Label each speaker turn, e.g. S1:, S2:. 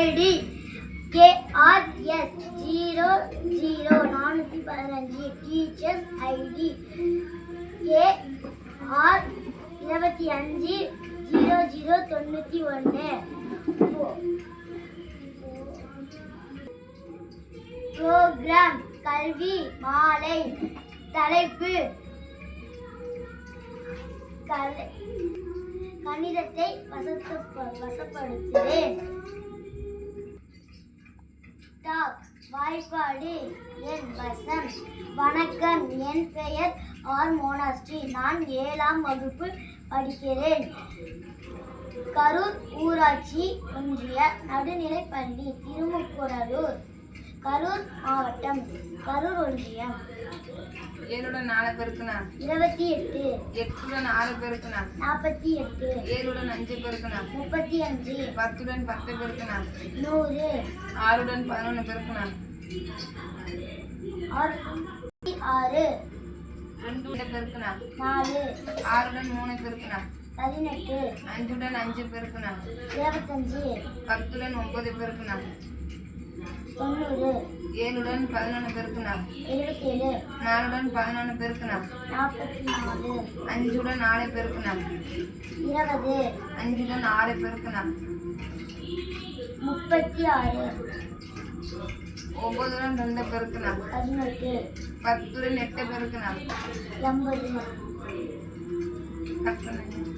S1: ID KRS 00415 teachers ID KR 25 0091 program கல்வி மாலை தலைப்பு கணிதத்தை வசப்படுத்துவேன். வாய்ப்பாடு என் வசம். வணக்கம், என் பெயர் ஆர் மோனாஸ்ரீ. நான் 7ஆம் வகுப்பு படிக்கிறேன். கரூர் ஊராட்சி ஒன்றிய நடுநிலைப்பள்ளி, திருமுக்கூடலூர், கரூர் மாவட்டம், கரூர் ஒன்றியம்.
S2: 7 4 பெருக்குனா
S1: 28.
S2: 8 4 பெருக்குனா
S1: 48.
S2: 7 5 பெருக்குனா
S1: 35.
S2: 10 10 பெருக்குனா
S1: 100.
S2: 6 11 பெருக்குனா
S1: 6.
S2: 2 பெருக்குனா
S1: 4.
S2: 6 3 பெருக்குனா
S1: 18.
S2: 5 5 பெருக்குனா
S1: 25.
S2: 10 9 பெருக்குனா
S1: 90.
S2: 7 11 பெருக்குனா
S1: 77.
S2: 4 11 பெருக்குனா
S1: 44.
S2: 5 4 பெருக்குனா
S1: 20.
S2: 5 6 பெருக்குனா
S1: 36.
S2: 9 2 பெருக்குனா
S1: 18.
S2: 10 8 பெருக்குனா
S1: 80.
S2: கட்டணம்